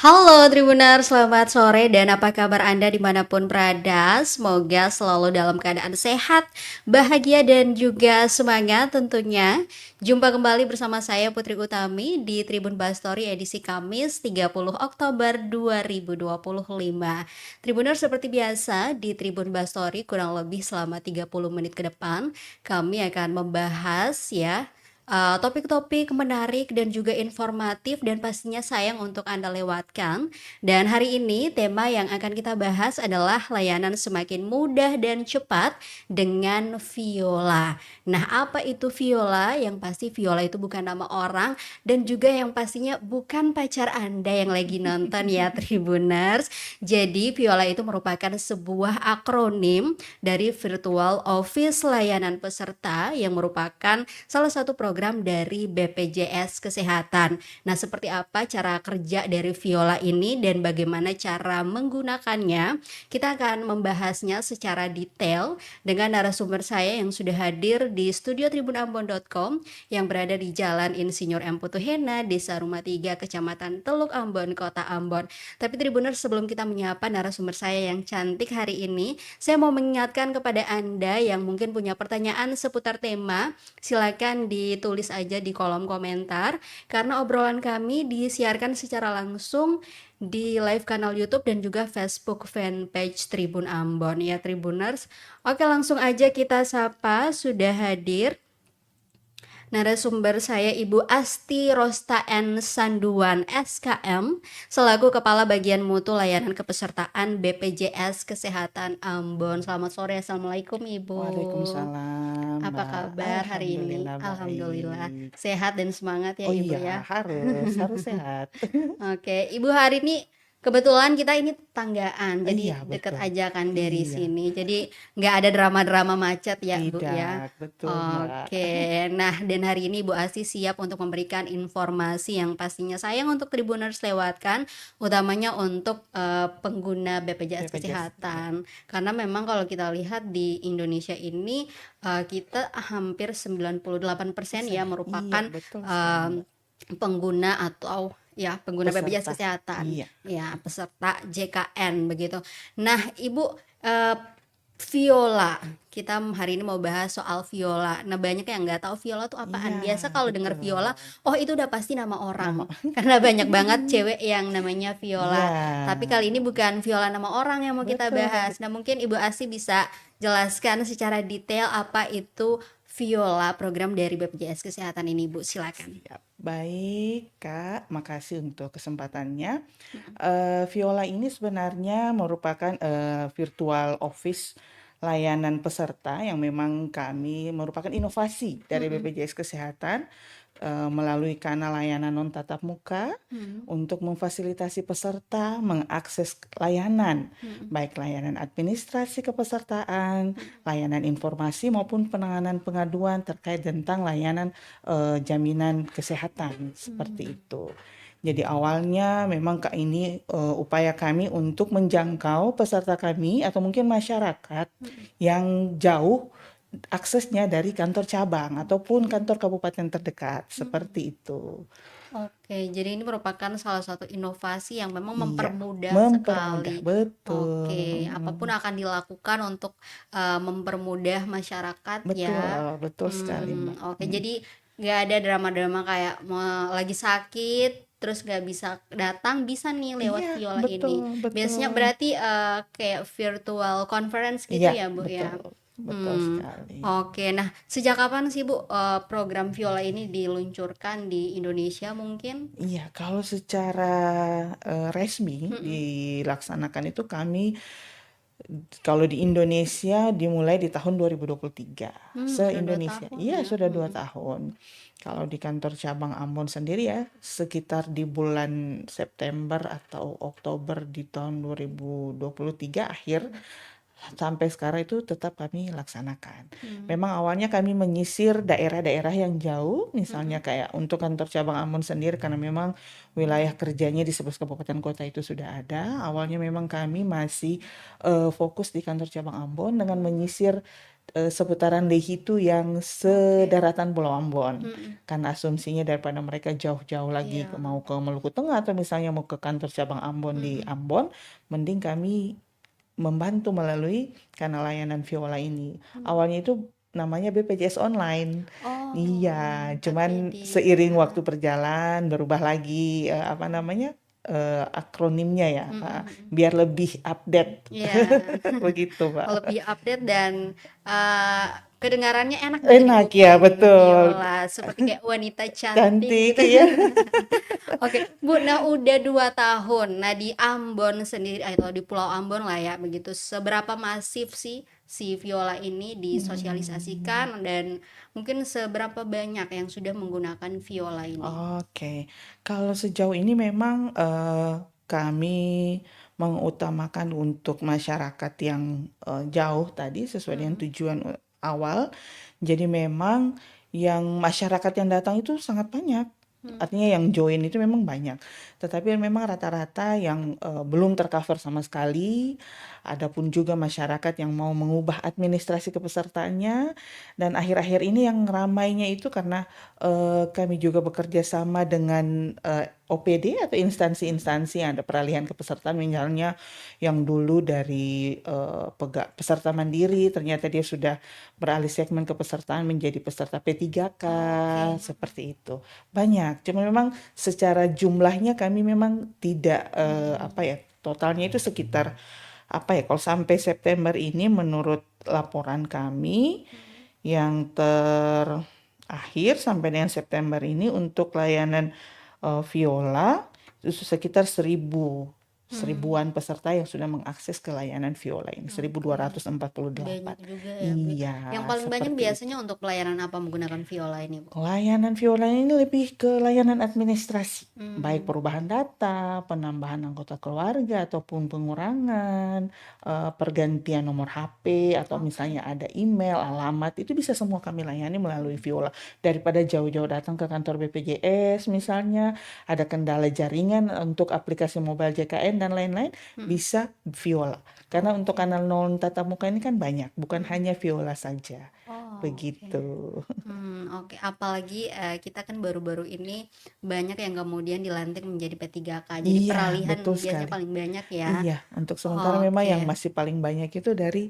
Halo Tribuner, selamat sore dan apa kabar Anda dimanapun berada? Semoga selalu dalam keadaan sehat, bahagia dan juga semangat tentunya. Jumpa kembali bersama saya Putri Utami di Tribun Bastory edisi Kamis 30 Oktober 2025. Tribuner seperti biasa di Tribun Bastory kurang lebih selama 30 menit ke depan kami akan membahas topik-topik menarik dan juga informatif dan pastinya sayang untuk Anda lewatkan. Dan hari ini tema yang akan kita bahas adalah layanan semakin mudah dan cepat dengan Viola. Nah, apa itu Viola? Yang pasti Viola itu bukan nama orang dan juga yang pastinya bukan pacar Anda yang lagi nonton ya Tribuners. Jadi Viola itu merupakan sebuah akronim dari Virtual Office Layanan Peserta yang merupakan salah satu program dari BPJS Kesehatan. Nah, seperti apa cara kerja dari Viola ini dan bagaimana cara menggunakannya? Kita akan membahasnya secara detail dengan narasumber saya yang sudah hadir di studio tribunambon.com yang berada di Jalan Insinyur M. Putuhena, Desa Rumah 3, Kecamatan Teluk Ambon, Kota Ambon. Tapi Tribuners, sebelum kita menyapa narasumber saya yang cantik hari ini, saya mau mengingatkan kepada Anda yang mungkin punya pertanyaan seputar tema, silakan ditulis aja di kolom komentar karena obrolan kami disiarkan secara langsung di live kanal YouTube dan juga Facebook fanpage Tribun Ambon ya Tribuners. Oke, langsung aja kita sapa, sudah hadir narasumber saya Ibu Asti Rosta N. Sanduan SKM selaku Kepala Bagian Mutu Layanan Kepesertaan BPJS Kesehatan Ambon. Selamat sore, Assalamualaikum Ibu. Waalaikumsalam, Apa Mbak. kabar hari ini? Alhamdulillah Alhamdulillah baik. sehat dan semangat ya Oh Ibu iya, ya. harus sehat. Oke, Ibu hari ini kebetulan kita ini tanggaan, jadi Iya, deket betul. aja kan dari Iya, sini. Jadi nggak ada drama-drama macet ya Bu ya. tidak, betul, Mbak. Oke, nah dan hari ini Bu Asti siap untuk memberikan informasi yang pastinya sayang untuk Tribuners lewatkan, utamanya untuk pengguna BPJS BPJS, iya. Kesehatan. Karena memang kalau kita lihat di Indonesia ini kita hampir 98% ya Iya, merupakan betul sekali, eh, Mbak. pengguna atau ya pengguna BPJS Peserta. Kesehatan Iya, ya peserta JKN begitu. Nah Ibu, Viola, kita hari ini mau bahas soal Viola. Nah banyak yang nggak tahu Viola tuh iya, apaan. Biasa kalau dengar Viola, betul. oh itu udah pasti nama Nama, orang karena banyak banget cewek yang namanya iya, Viola. Tapi kali ini bukan Viola nama orang yang mau kita betul. bahas. Nah mungkin Ibu Asi bisa jelaskan secara detail apa itu Viola, program dari BPJS Kesehatan ini Bu, silakan. Siap. Baik, Kak. Makasih untuk kesempatannya. Viola ini sebenarnya merupakan virtual office layanan peserta yang memang kami merupakan inovasi dari Mm-mm. BPJS Kesehatan melalui kanal layanan non tatap muka Mm-mm. untuk memfasilitasi peserta mengakses layanan, Mm-mm. baik layanan administrasi kepesertaan, layanan informasi maupun penanganan pengaduan terkait tentang layanan jaminan kesehatan seperti Mm-mm. itu. Jadi awalnya memang Kak ini upaya kami untuk menjangkau peserta kami atau mungkin masyarakat Mm-mm. yang jauh aksesnya dari kantor cabang ataupun kantor kabupaten terdekat Mm-mm. seperti itu. Oke, jadi ini merupakan salah satu inovasi yang memang Iya, mempermudah mempermudah sekali. betul. Oke, apapun akan dilakukan untuk mempermudah masyarakat ya. Betul, betul sekali, Mbak. Oke, jadi nggak ada drama-drama kayak mau lagi sakit terus nggak bisa datang, bisa nih lewat Iya, Viola betul, ini. Biasanya betul. berarti kayak virtual conference gitu Iya, ya Bu ya. betul, betul Hmm, sekali. oke. Nah, sejak kapan sih Bu program Viola ini diluncurkan di Indonesia mungkin? Iya, kalau secara resmi Mm-mm. dilaksanakan itu kami kalau di Indonesia dimulai di tahun 2023. Sudah dua Se-Indonesia. tahun Iya, ya. sudah 2 tahun. Kalau di kantor cabang Ambon sendiri ya, sekitar di bulan September atau Oktober di tahun 2023 akhir, sampai sekarang itu tetap kami laksanakan. Hmm. Memang awalnya kami menyisir daerah-daerah yang jauh, misalnya Mm-mm. kayak untuk kantor cabang Ambon sendiri karena memang wilayah kerjanya di 11 kabupaten kota itu sudah ada. Awalnya memang kami masih fokus di kantor cabang Ambon dengan menyisir seputaran Lehi itu yang Oke. sedaratan Pulau Ambon. Mm-mm. Karena asumsinya daripada mereka jauh-jauh lagi Iya. mau ke Maluku Tengah atau misalnya mau ke kantor cabang Ambon di Mm-mm. Ambon, mending kami membantu melalui kanal layanan Viola ini. Awalnya itu namanya BPJS Online. Oh, Iya, tapi cuman seiring dia. waktu berjalan berubah lagi apa namanya akronimnya ya, Mm-mm. biar lebih update. Iya. Begitu, Pak. Lebih update dan eh, kedengarannya enak gitu Enak ya, diucapin betul. Viola, seperti kayak wanita cantik Cantik gitu. ya. Oke, Bu, nah udah 2 tahun. Nah di Ambon sendiri, atau di Pulau Ambon lah ya, begitu. Seberapa masif sih si Viola ini Hmm, disosialisasikan dan mungkin seberapa banyak yang sudah menggunakan Viola ini? oke. Kalau sejauh ini memang kami mengutamakan untuk masyarakat yang jauh tadi sesuai dengan Mm-mm. tujuan awal. Jadi memang yang masyarakat yang datang itu sangat banyak. Artinya yang join itu memang banyak. Tetapi memang rata-rata yang belum tercover sama sekali. Adapun juga masyarakat yang mau mengubah administrasi kepesertaannya. Dan akhir-akhir ini yang ramainya itu karena kami juga bekerja sama dengan OPD atau instansi-instansi yang ada peralihan kepesertaan, misalnya yang dulu dari peserta mandiri, ternyata dia sudah beralih segmen kepesertaan menjadi peserta P3K, Oke. seperti itu. Banyak, cuma memang secara jumlahnya kami memang tidak apa ya, totalnya itu sekitar apa ya, kalau sampai September ini menurut laporan kami yang terakhir sampai dengan September ini untuk layanan Viola itu sekitar Hmm, seribuan peserta yang sudah mengakses ke layanan Viola ini, oke. 1.248. Banyak juga ya, Bu. Yang Iya, paling banyak seperti itu. biasanya untuk pelayanan apa menggunakan Viola ini, Bu? Layanan Viola ini lebih ke layanan administrasi, baik Hmm, perubahan data, penambahan anggota keluarga, ataupun pengurangan, pergantian nomor HP, atau oke. misalnya ada email, alamat, itu bisa semua kami layani melalui Viola. Daripada jauh-jauh datang ke kantor BPJS, misalnya ada kendala jaringan untuk aplikasi mobile JKN dan lain-lain, Hmm, bisa Viola. Karena untuk oke. kanal non tatap muka ini kan banyak, bukan Hmm, hanya Viola saja. oh, oke. Begitu. Oke. Apalagi kita kan baru-baru ini banyak yang kemudian dilantik menjadi P3K. Jadi Iya, peralihan betul biasanya sekali. paling banyak ya. Iya, untuk sementara memang yang Oke. masih paling banyak itu dari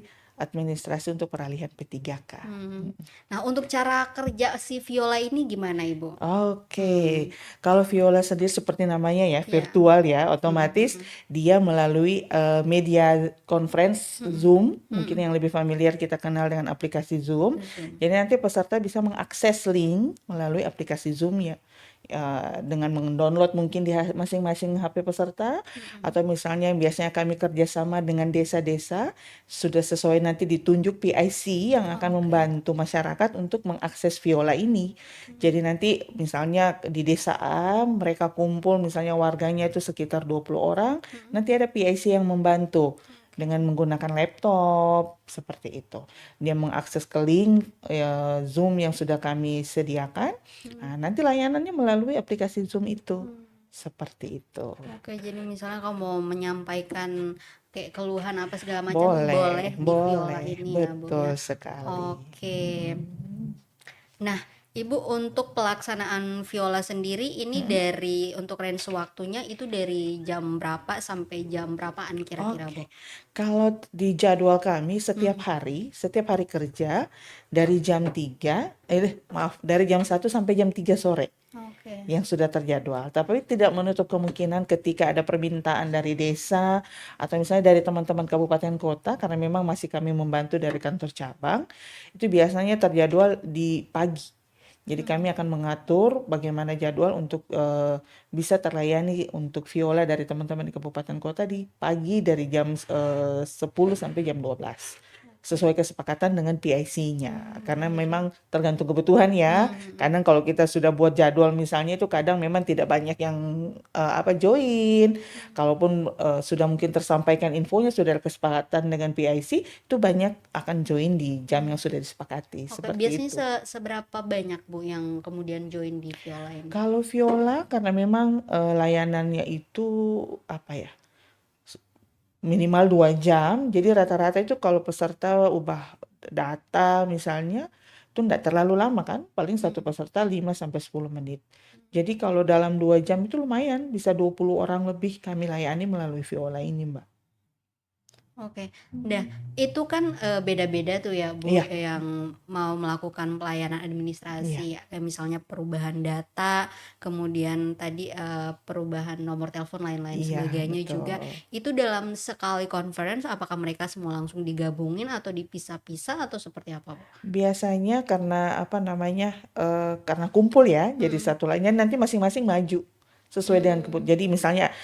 administrasi untuk peralihan P3K. Hmm. Nah, untuk cara kerja si Viola ini gimana, Ibu? Oke, Hmm, kalau Viola sendiri seperti namanya ya, ya. virtual ya, Hmm, otomatis hmm, dia melalui media conference hmm, Zoom, mungkin hmm, yang lebih familiar kita kenal dengan aplikasi Zoom. Zoom. Jadi nanti peserta bisa mengakses link melalui aplikasi Zoom ya, dengan mendownload mungkin di masing-masing HP peserta, Hmm, atau misalnya yang biasanya kami kerjasama dengan desa-desa, sudah sesuai nanti ditunjuk PIC yang akan oke. membantu masyarakat untuk mengakses Viola ini. Jadi nanti misalnya di desa A mereka kumpul misalnya warganya itu sekitar 20 orang, Hmm, nanti ada PIC yang membantu dengan menggunakan laptop seperti itu. Dia mengakses ke link Zoom yang sudah kami sediakan. hmm, Nah, nanti layanannya melalui aplikasi Zoom itu. hmm. Seperti itu. Oke, jadi misalnya kamu mau menyampaikan kayak keluhan apa segala macam boleh Boleh, di Viola boleh. ini ya, Bu Betul ya. sekali. Oke. Mm-mm. Nah, Ibu untuk pelaksanaan Viola sendiri ini Mm-mm. dari untuk range waktunya itu dari jam berapa sampai jam berapaan kira-kira, Bu? Oke, kalau di jadwal kami Hmm, setiap hari kerja dari jam 3, maaf, dari jam 1 sampai jam 3 sore oke. yang sudah terjadwal. Tapi tidak menutup kemungkinan ketika ada permintaan dari desa atau misalnya dari teman-teman kabupaten kota, karena memang masih kami membantu dari kantor cabang, itu biasanya terjadwal di pagi. Jadi kami akan mengatur bagaimana jadwal untuk bisa terlayani untuk viola dari teman-teman di kabupaten kota di pagi dari jam 10 sampai jam 12. Oke. Sesuai kesepakatan dengan PIC-nya. Karena Jadi memang tergantung kebutuhan ya. hmm, Kadang kalau kita sudah buat jadwal misalnya itu kadang memang tidak banyak yang apa join. Kalaupun sudah mungkin tersampaikan infonya sudah ada kesepakatan dengan PIC, itu banyak akan join di jam yang sudah disepakati. oke, Seperti biasanya itu. seberapa banyak Bu yang kemudian join di Viola ini? Kalau viola karena memang layanannya itu apa ya, minimal 2 jam. Jadi rata-rata itu kalau peserta ubah data misalnya, itu enggak terlalu lama kan, paling satu Hmm. peserta 5 sampai 10 menit. Jadi kalau dalam 2 jam itu lumayan, bisa 20 orang lebih kami layani melalui Viola ini, Mbak. Oke. Nah, itu kan beda-beda tuh ya, Bu, Iya, yang mau melakukan pelayanan iya, administrasi, kayak misalnya perubahan data, kemudian tadi perubahan nomor telepon, lain-lain iya, sebagainya juga. betul. Itu dalam sekali conference, apakah mereka semua langsung digabungin atau dipisah-pisah atau seperti apa, Bu? Biasanya karena apa namanya, karena kumpul ya, jadi Hmm. satu lainnya nanti masing-masing maju sesuai dengan Hmm. jadi misalnya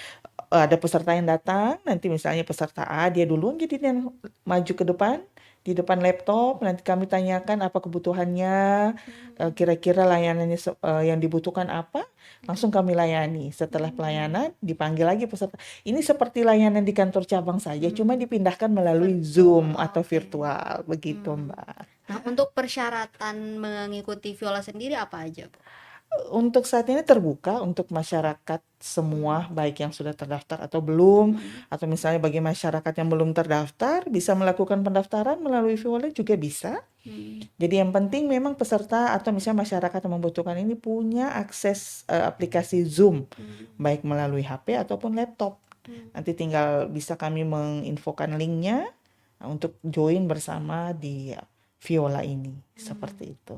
ada peserta yang datang, nanti misalnya peserta A dia duluan jadi yang maju ke depan, di depan laptop, nanti kami tanyakan apa kebutuhannya, Hmm. kira-kira layanannya yang dibutuhkan apa, langsung Hmm. kami layani. Setelah Hmm. pelayanan dipanggil lagi peserta. Ini seperti layanan di kantor cabang saja, cuma Hmm. dipindahkan melalui Virtual, Zoom atau oke. virtual, begitu Hmm. Mbak. Nah, untuk persyaratan mengikuti viola sendiri apa aja, Bu? Untuk saat ini terbuka untuk masyarakat Hmm. semua, baik yang sudah terdaftar atau belum, Hmm. atau misalnya bagi masyarakat yang belum terdaftar, bisa melakukan pendaftaran melalui Viola juga bisa. Hmm. Jadi yang penting memang peserta atau misalnya masyarakat yang membutuhkan ini punya akses aplikasi Zoom, Hmm. baik melalui HP ataupun laptop. Hmm. Nanti tinggal bisa kami menginfokan linknya untuk join bersama di Viola ini, Hmm. seperti itu.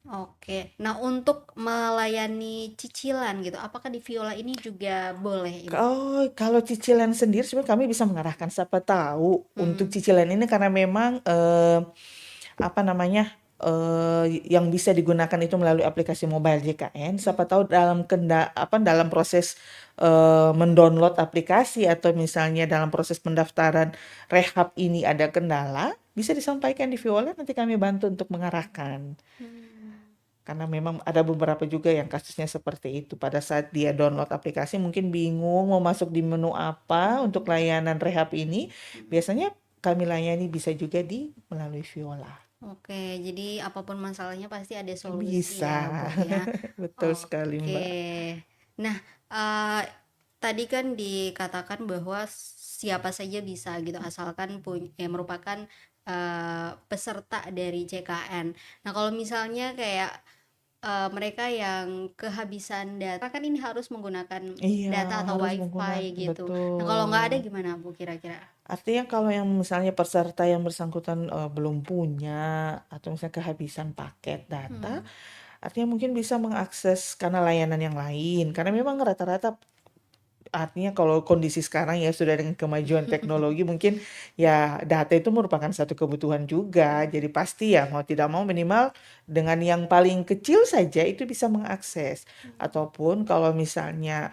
Oke. Nah, untuk melayani cicilan gitu, apakah di viola ini juga boleh, Ibu? Kalau cicilan sendiri sebenarnya kami bisa mengarahkan siapa tahu untuk Hmm. cicilan ini karena memang apa namanya yang bisa digunakan itu melalui aplikasi mobile JKN. Siapa Hmm. tahu dalam proses mendownload aplikasi atau misalnya dalam proses pendaftaran rehab ini ada kendala, bisa disampaikan di Viola nanti kami bantu untuk mengarahkan. Hmm. Karena memang ada beberapa juga yang kasusnya seperti itu. Pada saat dia download aplikasi mungkin bingung mau masuk di menu apa untuk Hmm. layanan rehab ini. Hmm. Biasanya kami layani bisa juga melalui Viola. Oke, jadi apapun masalahnya pasti ada solusi Bisa. ya, Bu ya. Betul sekali, Mbak. Oke. Nah, eh, tadi kan dikatakan bahwa siapa saja bisa gitu asalkan punya ya, merupakan peserta dari CKN. Nah, kalau misalnya kayak mereka yang kehabisan data kan ini harus menggunakan Iya, data atau harus wifi menggunakan gitu. Nah, kalau nggak ada betul. gimana, Bu, kira-kira? Artinya kalau yang misalnya peserta yang bersangkutan belum punya atau misalnya kehabisan paket data, Hmm. artinya mungkin bisa mengakses karena layanan yang lain. Karena memang rata-rata artinya kalau kondisi sekarang ya sudah dengan kemajuan teknologi mungkin ya data itu merupakan satu kebutuhan juga. Hmm. Jadi pasti ya mau tidak mau minimal dengan yang paling kecil saja itu bisa mengakses. Hmm. Ataupun kalau misalnya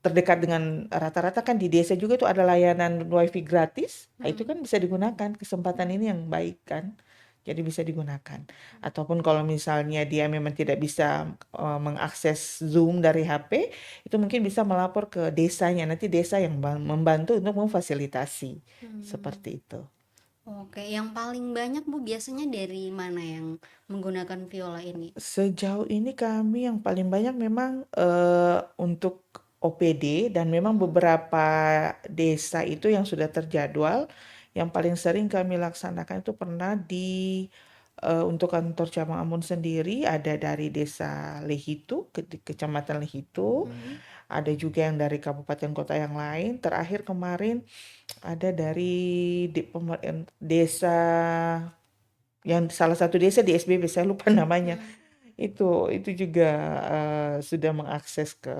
terdekat dengan rata-rata kan di desa juga itu ada layanan wifi gratis. Nah, itu Hmm. kan bisa digunakan. Kesempatan ini yang baik kan. Jadi bisa digunakan. Ataupun kalau misalnya dia memang tidak bisa mengakses Zoom dari HP, itu mungkin bisa melapor ke desanya. Nanti desa yang membantu untuk memfasilitasi. Hmm. Seperti itu. Oke, yang paling banyak Bu biasanya dari mana yang menggunakan viola ini? Sejauh ini kami yang paling banyak memang untuk OPD dan memang Hmm. beberapa desa itu yang sudah terjadwal. Yang paling sering kami laksanakan itu pernah untuk kantor cabang Ambon sendiri ada dari desa Lehitu, kecamatan Lehitu, Hmm. ada juga yang dari kabupaten kota yang lain. Terakhir kemarin ada dari desa yang salah satu desa di SBB saya lupa namanya. Hmm. Itu juga sudah mengakses ke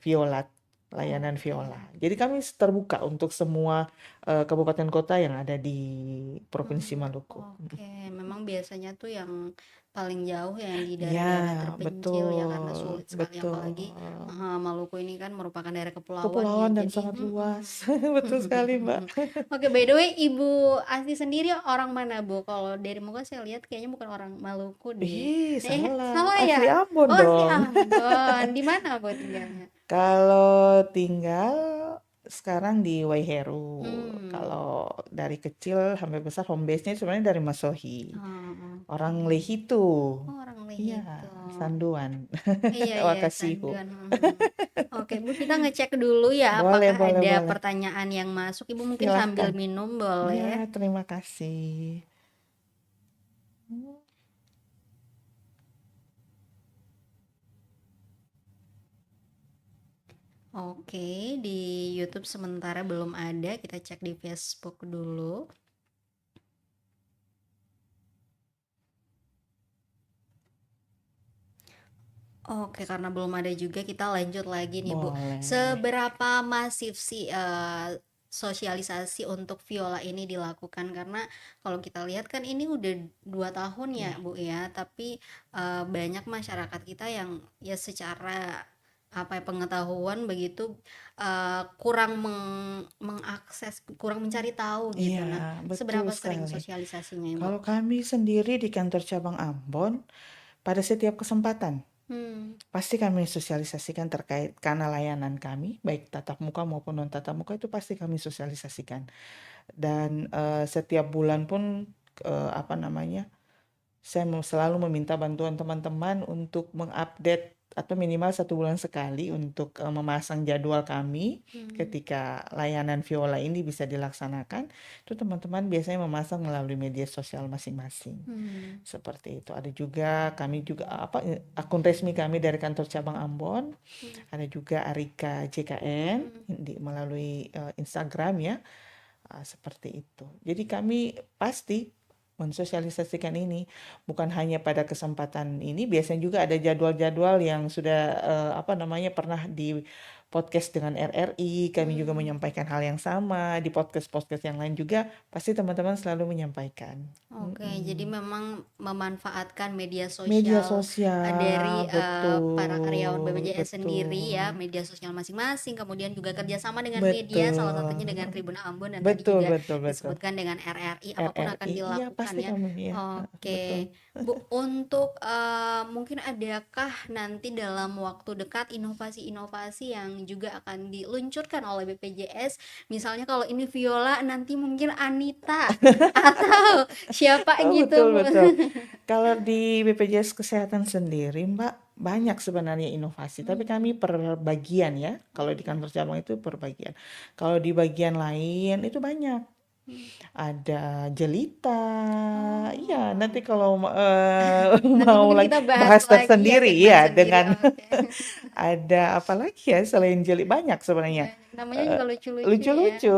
Viola, layanan Oke. Viola. Jadi kami terbuka untuk semua kabupaten kota yang ada di Provinsi Hmm. Maluku. Oke, memang biasanya tuh yang paling jauh ya yang di Ya, daerah-daerah terpencil ya karena betul, sulit sekali betul. apalagi Maluku ini kan merupakan daerah kepulauan ya Kepulauan dan jadi sangat luas. Betul sekali, Mbak. Oke, by the way, Ibu Asti sendiri orang mana, Bu? Kalau dari muka saya lihat kayaknya bukan orang Maluku deh. Salah. Salah Asli ya? Ambon Oh, asli dong. Ambon. Di mana, Bu, tinggalnya? Kalau tinggal sekarang di Waiheru. Hmm. Kalau dari kecil sampai besar home base-nya sebenarnya dari Masohi. Oh, Orang oke. Lehitu. Oh, orang Iya, Lehitu. Sanduan. Iya, iya, Wakasihu. Sanduan. Oke, Bu, kita ngecek dulu ya Boleh, apakah boleh, ada boleh. pertanyaan yang masuk. Ibu mungkin sambil Silahkan. minum Iya, boleh. terima kasih. Oke, di YouTube sementara belum ada. Kita cek di Facebook dulu. Oke, karena belum ada juga kita lanjut lagi nih, Bu. Boleh. Seberapa masif sih sosialisasi untuk viola ini dilakukan? Karena kalau kita lihat kan ini udah 2 tahun ya, Iya. Bu ya. Tapi banyak masyarakat kita yang ya secara apa ya, pengetahuan begitu kurang mengakses, kurang mencari tahu gitu. Iya, Nah, betul seberapa sering sekali. sosialisasinya, Ibu? Kalau kami sendiri di kantor cabang Ambon, pada setiap kesempatan, Hmm. pasti kami sosialisasikan terkait karena layanan kami, baik tatap muka maupun non tatap muka itu pasti kami sosialisasikan. Dan setiap bulan pun apa namanya, saya selalu meminta bantuan teman-teman untuk mengupdate atau minimal 1 bulan sekali untuk memasang jadwal kami Hmm. ketika layanan viola ini bisa dilaksanakan. Itu teman-teman biasanya memasang melalui media sosial masing-masing. Hmm. Seperti itu. Ada juga kami juga apa akun resmi kami dari kantor cabang Ambon. Hmm. Ada juga Arika JKN Hmm. melalui Instagram ya. Seperti itu. Jadi kami pasti mensosialisasikan ini bukan hanya pada kesempatan ini, biasanya juga ada jadwal-jadwal yang sudah apa namanya pernah di podcast dengan RRI, kami juga Hmm. menyampaikan hal yang sama di podcast-podcast yang lain juga pasti teman-teman selalu menyampaikan. Oke, jadi memang memanfaatkan media Media sosial dari sosial, para karyawan betul, BPJS sendiri ya, betul, media sosial masing-masing, kemudian juga kerjasama dengan media, salah satunya dengan betul, Tribun Ambon dan tadi betul, juga betul, betul. disebutkan dengan RRI, apapun akan RRI, iya dilakukan pasti ya. kami ya, betul. Oke, Bu, untuk mungkin adakah nanti dalam waktu dekat inovasi-inovasi yang juga akan diluncurkan oleh BPJS, misalnya kalau ini viola nanti mungkin Anita atau siapa Oh, gitu, betul, Bu? betul. Kalau di BPJS Kesehatan sendiri, Mbak, banyak sebenarnya inovasi, tapi kami Hmm. per bagian ya. Kalau di Oke. kantor cabang itu per bagian. Kalau di bagian lain itu banyak. Hmm. Ada jelita. Iya, nanti Oh. kalau Nanti mau mungkin lagi kita bahas bahas lagi ya, tersendiri segmen ya sendiri. dengan Oke. ada apa lagi ya selain jeli banyak sebenarnya. Banyak. Namanya Eh, juga lucu-lucu ya. lucu-lucu.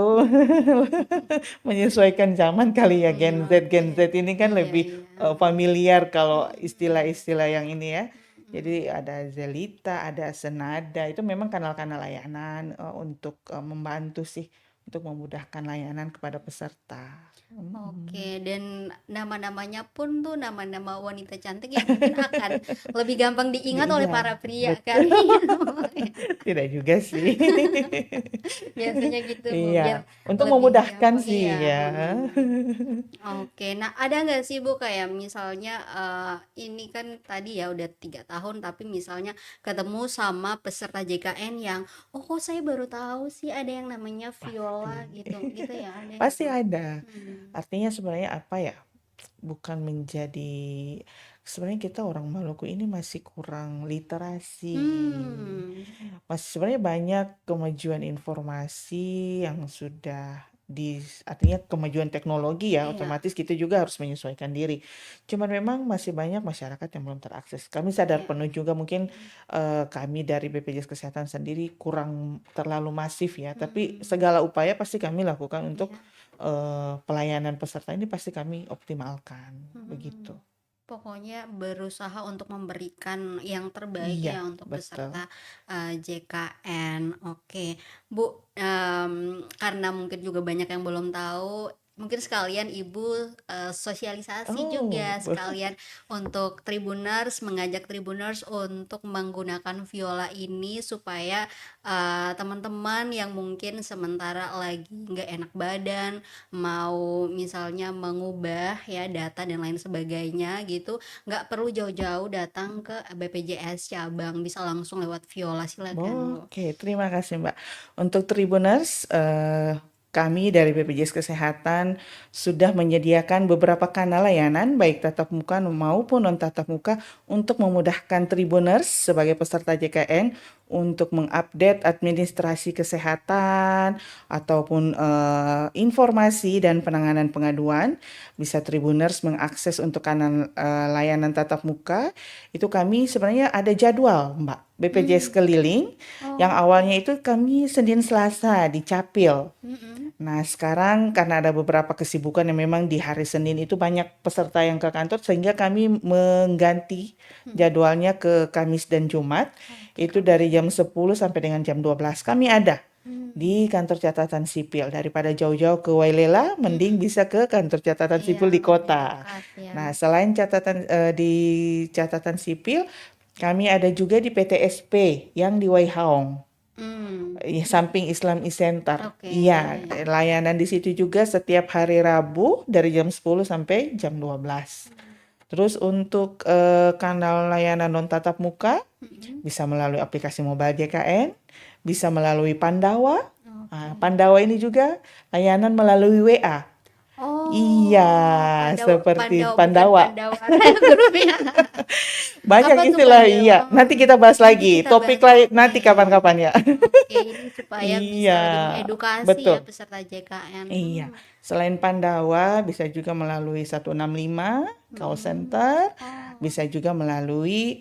Menyesuaikan zaman kali ya Mm-mm, Gen oke. Z ini kan Iya, lebih iya. familiar kalau Mm-mm. istilah-istilah yang ini ya. Mm-mm. Jadi ada Zelita, ada Senada, itu memang kanal-kanal layanan untuk membantu sih untuk memudahkan layanan kepada peserta. Oke, dan nama-namanya pun tuh nama-nama wanita cantik yang mungkin akan lebih gampang diingat oleh Iya, para pria kan. betul. Tidak juga sih. Biasanya gitu, Bu, biar Iya, untuk lebih memudahkan gampang. sih Iya. ya. Oke, nah ada nggak sih Bu kayak misalnya ini kan tadi ya udah 3 tahun tapi misalnya ketemu sama peserta JKN yang oh kok saya baru tahu sih ada yang namanya Pasti. viola gitu gitu ya ada ya Pasti Bu. ada. Hmm. Artinya sebenarnya apa ya? Bukan menjadi sebenarnya kita orang Maluku ini masih kurang literasi. Hmm. Masih sebenarnya banyak kemajuan informasi yang sudah artinya kemajuan teknologi ya, Iya, otomatis kita juga harus menyesuaikan diri. Cuman memang masih banyak masyarakat yang belum terakses. Kami sadar iya. penuh juga mungkin kami dari BPJS Kesehatan sendiri kurang terlalu masif ya, tapi Hmm. segala upaya pasti kami lakukan untuk Iya. pelayanan peserta ini pasti kami optimalkan, begitu. Hmm. Pokoknya berusaha untuk memberikan yang terbaik Iya, ya untuk betul. peserta JKN. Oke, Bu, karena mungkin juga banyak yang belum tahu, mungkin sekalian Ibu sosialisasi Oh, juga, sekalian untuk Tribuners, mengajak Tribuners untuk menggunakan viola ini supaya teman-teman yang mungkin sementara lagi nggak enak badan, mau misalnya mengubah ya data dan lain sebagainya gitu, nggak perlu jauh-jauh datang ke BPJS cabang, bisa langsung lewat viola. Silakan Bu. oke, terima kasih Mbak. Untuk Tribuners, kami dari BPJS Kesehatan sudah menyediakan beberapa kanal layanan baik tatap muka maupun non tatap muka untuk memudahkan Tribuners sebagai peserta JKN untuk mengupdate administrasi kesehatan ataupun informasi dan penanganan pengaduan. Bisa Tribuners mengakses untuk kanal layanan tatap muka. Itu kami sebenarnya ada jadwal, Mbak. BPJS keliling yang Oh. awalnya itu kami Senin Selasa di Capil. Mm-mm. Nah, sekarang karena ada beberapa kesibukan yang memang di hari Senin itu banyak peserta yang ke kantor sehingga kami mengganti jadwalnya ke Kamis dan Jumat. Itu dari jam 10 sampai dengan jam 12 kami ada di kantor catatan sipil. Daripada jauh-jauh ke Wailela, mending bisa ke kantor catatan Iya, sipil di lebih kota. dekat ya. Nah, selain di catatan sipil, kami ada juga di PTSP yang di Waihaong. Hmm, Samping Islam Center. oke. Iya, layanan di situ juga setiap hari Rabu dari jam 10 sampai jam 12. Terus untuk kanal layanan non tatap muka bisa melalui aplikasi mobile JKN, bisa melalui Pandawa. Nah, Pandawa ini juga layanan melalui WA. Iya, Oh, Pandawa, seperti Pandawa bukan Pandawa. Pandawa grupnya. Banyak Apa tuh istilah, Pandawa? iya. Nanti kita bahas Nanti lagi. kita Topik bahas. lain Oke. nanti kapan-kapan ya. Oke, ini supaya bisa Iya, lebih mengedukasi ya betul. peserta JKN. Iya, selain Pandawa bisa juga melalui 165 call center, Oh. bisa juga melalui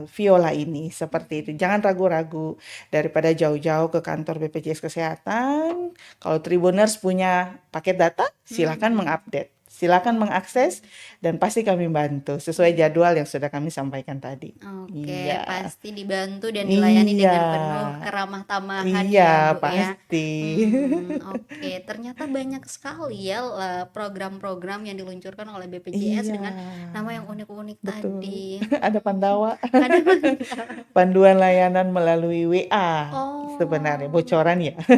Viola ini seperti itu. Jangan ragu-ragu daripada jauh-jauh ke kantor BPJS Kesehatan. Kalau Tribuners punya paket data, silakan mengupdate, silakan mengakses dan pasti kami bantu sesuai jadwal yang sudah kami sampaikan tadi. Oke, Iya. pasti dibantu dan dilayani Iya. dengan penuh keramah tamahan Iya, ya, Bu ya. pasti. Oke, ternyata banyak sekali ya program-program yang diluncurkan oleh BPJS Iya, dengan nama yang unik-unik betul. tadi. Ada Pandawa. Ada Panduan layanan melalui WA sebenarnya, Oh, bocoran ya. oke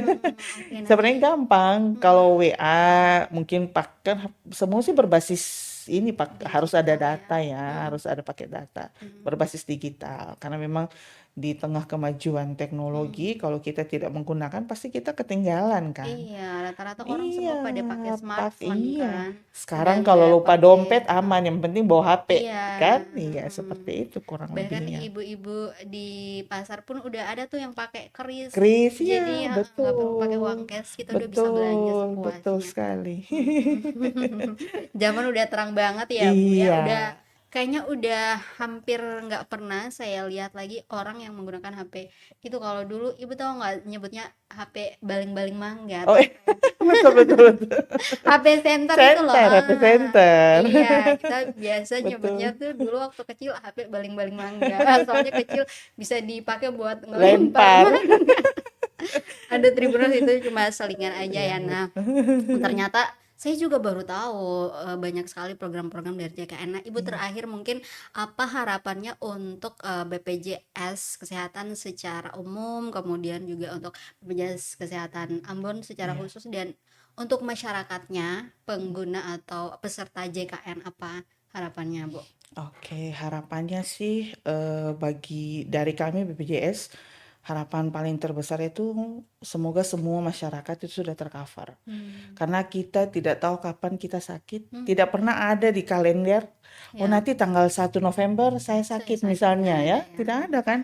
nanti. Sebenarnya gampang. Kalau WA mungkin kan semua sih berbasis ini Pak, harus ada Digital ya. data ya, harus ada pakai data berbasis digital. Karena memang di tengah kemajuan teknologi, kalau kita tidak menggunakan pasti kita ketinggalan kan. Iya, rata-rata orang Iya, semua pada pakai smartphone iya. kan. Udah Sekarang kalau nggak lupa pakai dompet aman, yang penting bawa HP, iya. kan? Iya, seperti itu kurang Bahkan lebihnya. ibu-ibu di pasar pun udah ada tuh yang pakai kris. Kris, Jadi ya, nggak perlu pakai uang betul. cash, kita udah bisa belanja Betul, betul sepuasnya. sekali. Zaman udah terang banget ya Bu ya. Iya. Kayaknya udah hampir nggak pernah saya lihat lagi orang yang menggunakan HP itu. Kalau dulu Ibu tahu nggak nyebutnya HP baling-baling mangga Oh, atau betul, betul, betul. HP center itu loh. HP center. Iya, kita biasa nyebutnya Betul. tuh dulu waktu kecil HP baling-baling mangga. Soalnya kecil bisa dipakai buat Lempar. ngelempar. Ada Tribuners itu cuma selingan aja ya. Iya, Nah, ternyata saya juga baru tahu banyak sekali program-program dari JKN. Nah, Ibu terakhir mungkin apa harapannya untuk BPJS Kesehatan secara umum, kemudian juga untuk BPJS Kesehatan Ambon secara iya. khusus, dan untuk masyarakatnya, pengguna atau peserta JKN, apa harapannya, Bu? Oke, harapannya sih bagi dari kami BPJS, harapan paling terbesar itu semoga semua masyarakat itu sudah tercover. Karena kita tidak tahu kapan kita sakit, tidak pernah ada di kalender, oh Ya, nanti tanggal 1 November saya sakit sakit misalnya nggak ya, ada ya. tidak ada kan.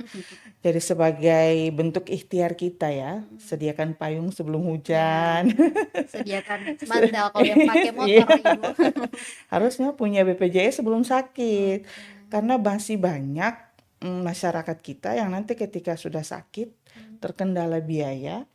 Jadi sebagai bentuk ikhtiar kita ya, sediakan payung sebelum hujan. Sediakan mantel kalau yang pakai Iya. motor, Ibu. Harusnya punya BPJS sebelum sakit. Karena masih banyak masyarakat kita yang nanti ketika sudah sakit, terkendala biaya,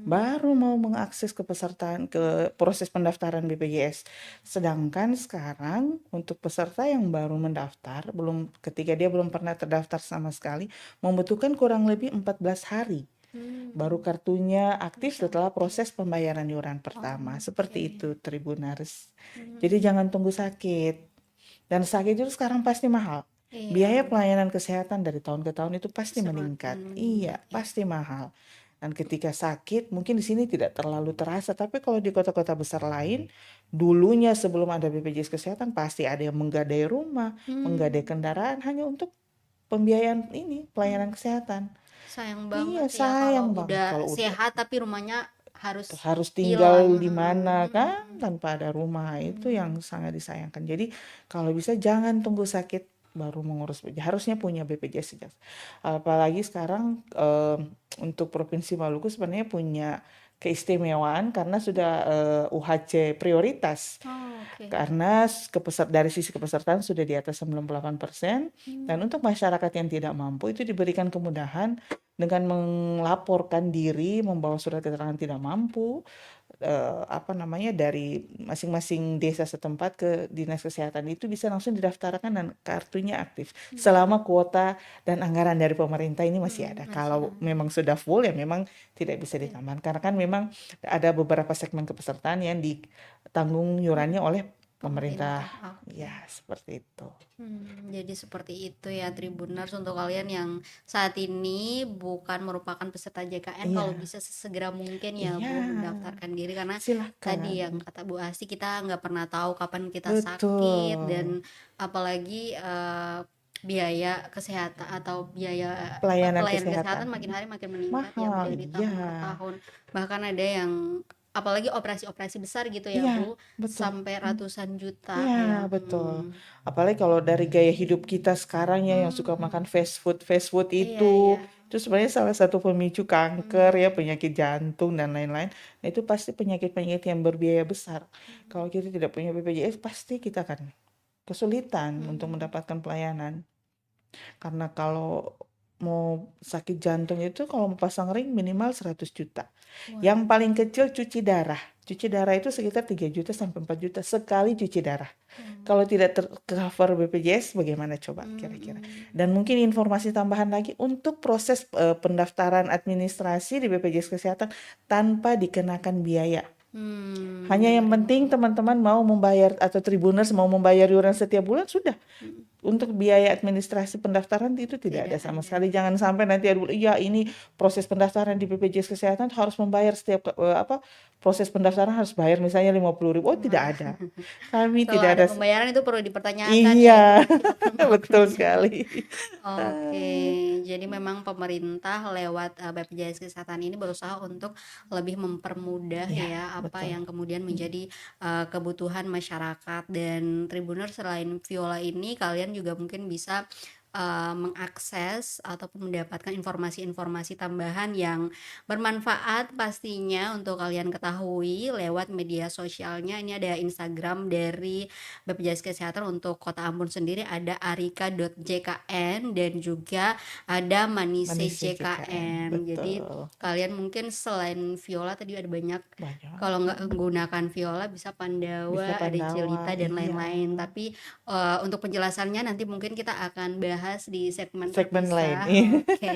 baru mau mengakses kepesertaan ke proses pendaftaran BPJS. Sedangkan sekarang untuk peserta yang baru mendaftar, ketika dia belum pernah terdaftar sama sekali, membutuhkan kurang lebih 14 hari Baru Hmm, kartunya aktif oke setelah oke. proses pembayaran iuran pertama. Oke. Seperti itu Tribuners. Jadi Hmm, jangan tunggu sakit. Dan sakit itu sekarang pasti mahal. iya, Biaya pelayanan kesehatan dari tahun ke tahun itu pasti semakin meningkat. meningkat Iya, ya. pasti mahal. Dan ketika sakit, mungkin di sini tidak terlalu terasa, tapi kalau di kota-kota besar lain, dulunya sebelum ada BPJS Kesehatan pasti ada yang menggadai rumah, menggadai Hmm, kendaraan hanya untuk pembiayaan ini, hmm. pelayanan kesehatan. Sayang Iya, banget ya kalau sayang banget udah kalau udah sehat tapi rumahnya harus harus tinggal hilang. di mana kan Hmm, tanpa ada rumah, itu yang hmm. sangat disayangkan. Jadi kalau bisa jangan tunggu sakit baru mengurus harusnya punya BPJS sejak apalagi sekarang untuk Provinsi Maluku sebenarnya punya keistimewaan karena sudah UHC prioritas Oh, oke. karena dari sisi kepesertaan sudah di atas 98%, dan Hmm. untuk masyarakat yang tidak mampu itu diberikan kemudahan dengan melaporkan diri, membawa surat keterangan tidak mampu, apa namanya, dari masing-masing desa setempat ke dinas kesehatan itu bisa langsung didaftarkan dan kartunya aktif. Hmm. Selama kuota dan anggaran dari pemerintah ini masih ada. Masih Kalau ada. memang sudah full ya memang tidak bisa Iya. ditambah. Karena kan memang ada beberapa segmen kepesertaan yang ditanggung Hmm. iurannya oleh pemerintah. Pemerintah, oke. Ya, seperti itu. Jadi seperti itu ya Tribuners untuk kalian yang saat ini bukan merupakan peserta JKN, kalau Iya, bisa sesegera mungkin ya iya, Bu mendaftarkan diri, karena tadi silakan. yang kata Bu Asti kita nggak pernah tahu kapan kita sakit, Betul. dan apalagi biaya kesehatan atau biaya Pelayanan pelayanan kesehatan kesehatan makin hari makin meningkat ya Bu mahal, dari iya. tahun ke tahun, bahkan ada yang apalagi operasi-operasi besar gitu ya Iya, Bu betul. sampai Hmm. ratusan juta Iya, ya. betul. Apalagi kalau dari gaya hidup kita sekarang ya yang suka makan Hmm. fast food Iya iya. itu sebenarnya salah satu pemicu kanker ya, Hmm. penyakit jantung dan lain-lain. Nah, itu pasti penyakit-penyakit yang berbiaya besar. Kalau kita tidak punya BPJS, pasti kita akan kesulitan untuk Hmm. mendapatkan pelayanan. Karena kalau mau sakit jantung itu kalau mau pasang ring minimal 100 juta. Yang Waduh. paling kecil cuci darah. Cuci darah itu sekitar 3 juta sampai 4 juta sekali cuci darah. Hmm. Kalau tidak tercover BPJS bagaimana coba kira-kira? Hmm. Dan mungkin informasi tambahan lagi untuk proses pendaftaran administrasi di BPJS Kesehatan tanpa dikenakan biaya. Hanya yang Menarik penting banget. teman-teman mau membayar atau Tribuners mau membayar iuran setiap bulan sudah. Hmm. Untuk biaya administrasi pendaftaran itu tidak ada Tidak sama ada. sekali. Jangan sampai nanti ada, iya ini proses pendaftaran di BPJS Kesehatan harus membayar setiap proses pendaftaran harus bayar misalnya 50.000. Oh, tidak Wah, ada. Kami kalau tidak ada ada. pembayaran itu perlu dipertanyakan ya itu Iya, persyaratan betul persyaratan. sekali. Oke, jadi memang pemerintah lewat BPJS Kesehatan ini berusaha untuk lebih mempermudah Iya, ya apa betul. yang kemudian menjadi kebutuhan masyarakat. Dan Tribuner, selain Viola ini kalian juga mungkin bisa mengakses ataupun mendapatkan informasi-informasi tambahan yang bermanfaat pastinya untuk kalian ketahui lewat media sosialnya. Ini ada Instagram dari BPJS Kesehatan untuk Kota Ambon sendiri, ada arika.jkn, dan juga ada Manise Manisnya JKN, JKN. Jadi betul. kalian mungkin selain Viola tadi ada banyak, Banyak. kalau nggak menggunakan Viola bisa Bisa Pandawa, ada Pandawa, Jelita dan iya. lain-lain. Tapi untuk penjelasannya nanti mungkin kita akan bahas di segmen Segmen lain. terpisah. Iya. Oke.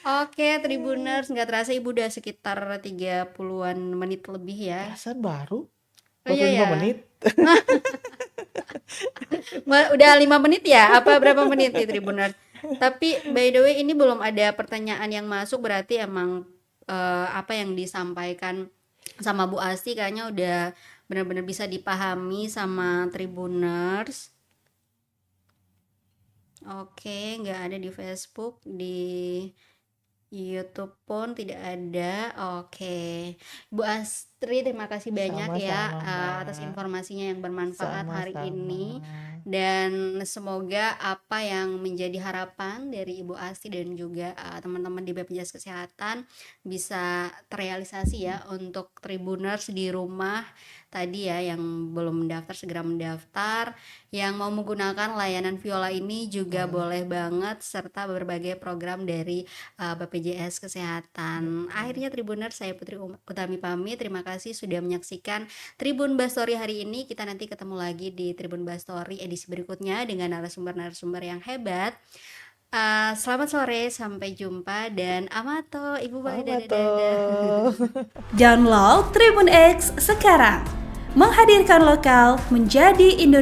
Oke, Tribuners, nggak terasa Ibu udah sekitar 30-an menit lebih ya. Perasaan baru, Oh iya baru ya. 5 menit. Udah 5 menit ya? Apa berapa menit nih Tribuners? Tapi by the way ini belum ada pertanyaan yang masuk, berarti emang apa yang disampaikan sama Bu Asti kayaknya udah benar-benar bisa dipahami sama Tribuners. Oke, nggak ada di Facebook, di YouTube pun tidak ada. Oke. Bu Astri, terima kasih banyak ya Sama-sama, atas Mbak. informasinya yang bermanfaat hari Sama-sama. ini. Dan semoga apa yang menjadi harapan dari Ibu Asti dan juga teman-teman di BPJS Kesehatan bisa terrealisasi ya untuk Tribuners di rumah tadi ya, yang belum mendaftar segera mendaftar, yang mau menggunakan layanan Viola ini juga Boleh. boleh banget, serta berbagai program dari BPJS Kesehatan. Betul. Akhirnya Tribuners, saya Putri Utami pamit. Terima kasih sudah menyaksikan Tribun Bastory hari ini. Kita nanti ketemu lagi di Tribun Bastory edisi berikutnya dengan narasumber-narasumber yang hebat. Selamat sore, sampai jumpa dan amato, Ibu Bae, Apa dadah-dadah. tuh? Download Tribun X sekarang. Menghadirkan lokal menjadi Indonesia.